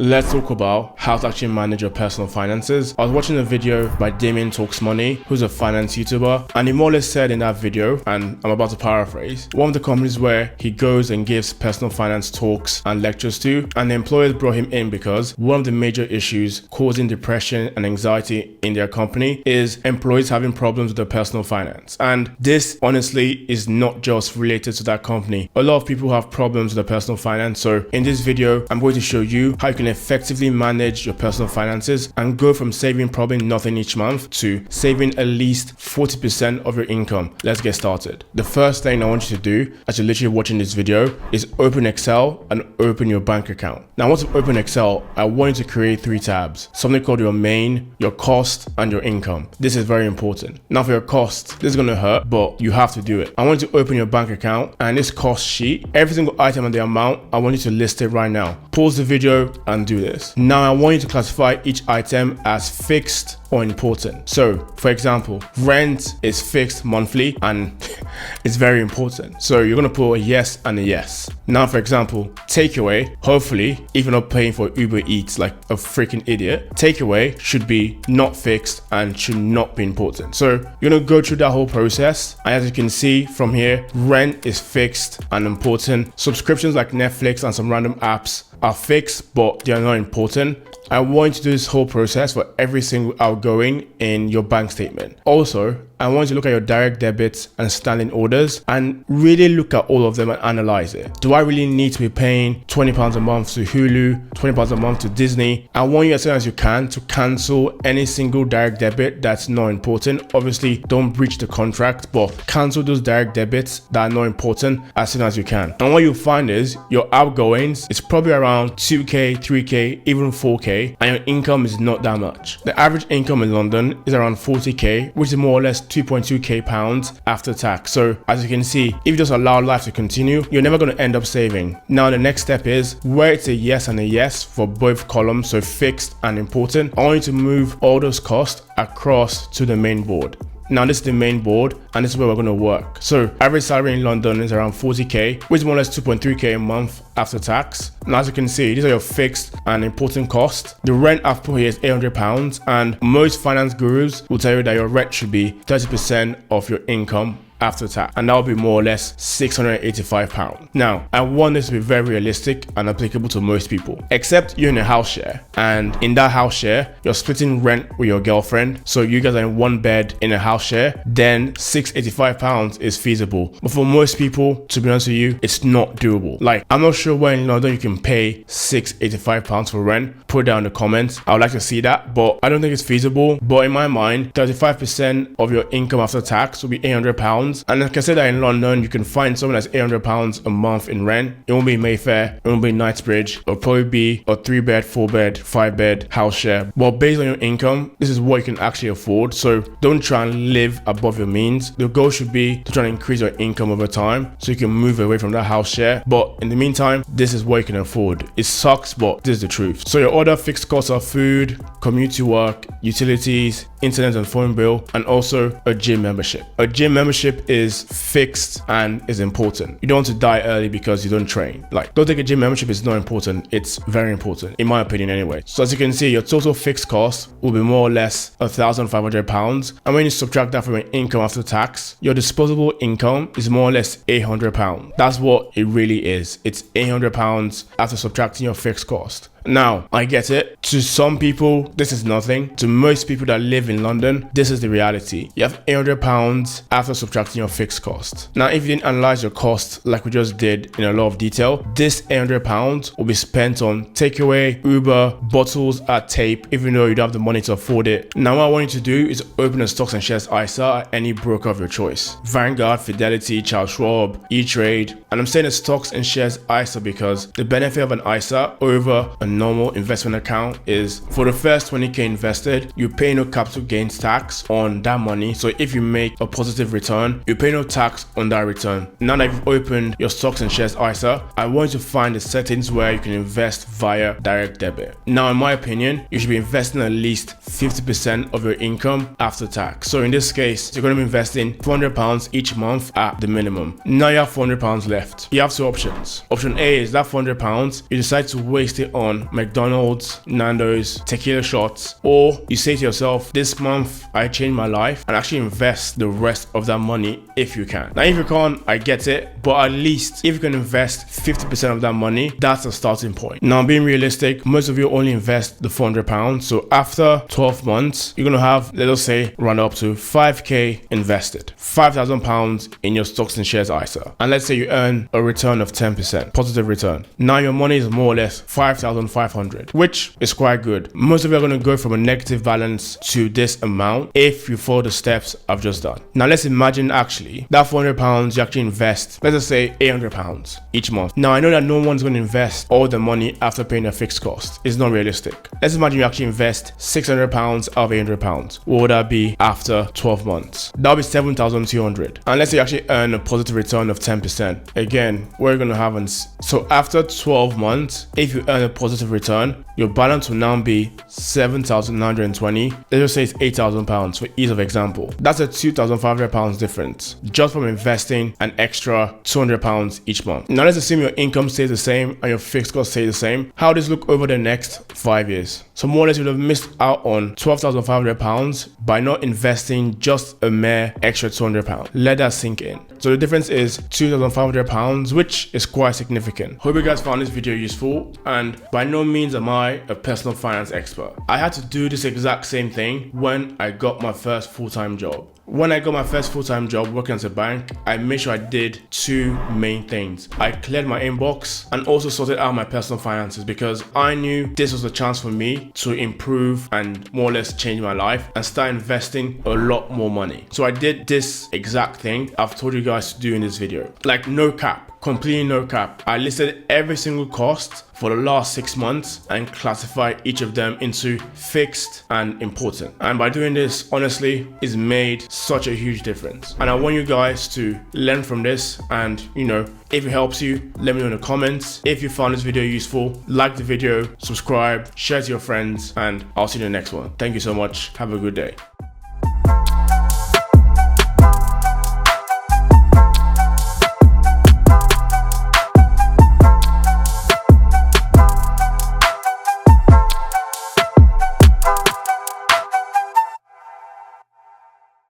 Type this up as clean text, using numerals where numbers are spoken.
let's talk about how to actually manage your personal finances. I was watching a video by Damien Talks Money, who's a finance YouTuber, and he more or less said in that video, and I'm about to paraphrase, one of the companies where he goes and gives personal finance talks and lectures to, and the employers brought him in because one of the major issues causing depression and anxiety in their company is employees having problems with their personal finance. And this honestly is not just related to that company. A lot of people have problems with their personal finance. So in this video, I'm going to show you how you can effectively manage your personal finances and go from saving probably nothing each month to saving at least 40% of your income. Let's get started. The first thing I want you to do as you're literally watching this video is open Excel and open your bank account. Now, once you open Excel, I want you to create 3 tabs, something called your main, your cost, and your income. This is very important. Now for your cost, this is going to hurt, but you have to do it. I want you to open your bank account and this cost sheet, every single item and the amount, I want you to list it right now. Pause the video and do this. Now I want you to classify each item as fixed or important. So for example, rent is fixed monthly and it's very important. So you're going to put a yes and a yes. Now for example, takeaway, hopefully if you're not paying for Uber Eats like a freaking idiot, takeaway should be not fixed and should not be important. So you're going to go through that whole process, and as you can see from here, rent is fixed and important. Subscriptions like Netflix and some random apps are fixed, but they are not important. I want you to do this whole process for every single outgoing in your bank statement. Also, I want you to look at your direct debits and standing orders and really look at all of them and analyze it. Do I really need to be paying £20 a month to Hulu, £20 a month to Disney? I want you as soon as you can to cancel any single direct debit that's not important. Obviously, don't breach the contract, but cancel those direct debits that are not important as soon as you can. And what you'll find is your outgoings is probably around 2K, 3K, even 4K, and your income is not that much. The average income in London is around 40K, which is more or less 2.2k pounds after tax. So as you can see, if you just allow life to continue, you're never going to end up saving. Now the next step is where it's a yes and a yes for both columns, so fixed and important, I want you to move all those costs across to the main board. Now this is the main board and this is where we're going to work. So average salary in London is around 40k, which is more or less 2.3k a month after tax. Now as you can see, these are your fixed and important costs. The rent I've put here is £800, and most finance gurus will tell you that your rent should be 30% of your income after tax, and that will be more or less £685. Now, I want this to be very realistic and applicable to most people, except you're in a house share, and in that house share, you're splitting rent with your girlfriend, so you guys are in one bed in a house share, then £685 is feasible. But for most people, to be honest with you, it's not doable. Like, I'm not sure where in London you can pay £685 for rent. Put it down in the comments. I would like to see that, but I don't think it's feasible. But in my mind, 35% of your income after tax will be £800. And like I said, that in London, you can find someone that's £800 a month in rent. It won't be Mayfair, it won't be Knightsbridge. It'll probably be a 3-bed, 4-bed, 5-bed house share. But based on your income, this is what you can actually afford. So don't try and live above your means. The goal should be to try and increase your income over time so you can move away from that house share. But in the meantime, this is what you can afford. It sucks, but this is the truth. So your other fixed costs are food, commute to work, utilities, internet and phone bill, and also a gym membership. A gym membership is fixed and is important. You don't want to die early because you don't train. Like, don't take a gym membership, is not important. It's very important, in my opinion anyway. So as you can see, your total fixed cost will be more or less £1,500. And when you subtract that from your income after tax, your disposable income is more or less £800. That's what it really is. It's £800 after subtracting your fixed cost. Now, I get it. To some people, this is nothing. To most people that live in London, this is the reality. You have £800 after subtracting your fixed cost. Now, if you didn't analyze your cost like we just did in a lot of detail, this £800 will be spent on takeaway, Uber, bottles at tape, even though you don't have the money to afford it. Now, what I want you to do is open a stocks and shares ISA at any broker of your choice. Vanguard, Fidelity, Charles Schwab, E-Trade. And I'm saying a stocks and shares ISA because the benefit of an ISA over a normal investment account is for the first 20k invested, you pay no capital gains tax on that money. So if you make a positive return, you pay no tax on that return. Now that you've opened your stocks and shares ISA, I want you to find the settings where you can invest via direct debit. Now, in my opinion, you should be investing at least 50% of your income after tax. So in this case, you're going to be investing £400 each month at the minimum. Now you have £400 left. You have 2 options. Option A is that £400, you decide to waste it on on McDonald's, Nando's, tequila shots, or you say to yourself, this month I change my life, and actually invest the rest of that money if you can. Now, if you can't, I get it, but at least if you can invest 50% of that money, that's a starting point. Now, being realistic, most of you only invest the £400. So after 12 months, you're gonna have, let us say, run up to 5k invested, £5,000 in your stocks and shares ISA. And let's say you earn a return of 10%, positive return. Now your money is more or less 5,500, which is quite good. Most of you are gonna go from a negative balance to this amount if you follow the steps I've just done. Now let's imagine actually that £400 you actually invest, let's just say £800 each month. Now I know that no one's gonna invest all the money after paying a fixed cost. It's not realistic. Let's imagine you actually invest £600 out of £800. What would that be after 12 months? That'll be 7,200. And let's say you actually earn a positive return of 10%. Again, we're gonna have so after 12 months, if you earn a positive return, your balance will now be 7,920. Let's just say it's £8,000 for ease of example. That's a £2,500 difference just from investing an extra £200 each month. Now let's assume your income stays the same and your fixed costs stay the same. How does this look over the next 5 years? So more or less you would have missed out on £12,500 by not investing just a mere extra £200. Let that sink in. So the difference is £2,500, which is quite significant. Hope you guys found this video useful, and by no means am I a personal finance expert. I had to do this exact same thing when I got my first full-time job. When I got my first full-time job working at a bank, I made sure I did two main things. I cleared my inbox and also sorted out my personal finances, because I knew this was a chance for me to improve and more or less change my life and start investing a lot more money. So I did this exact thing I've told you guys to do in this video. Like, no cap. Completely no cap. I listed every single cost for the last 6 months and classified each of them into fixed and important. And by doing this, honestly, it's made such a huge difference. And I want you guys to learn from this, and if it helps you, let me know in the comments. If you found this video useful, like the video, subscribe, share to your friends, and I'll see you in the next one. Thank you so much. Have a good day.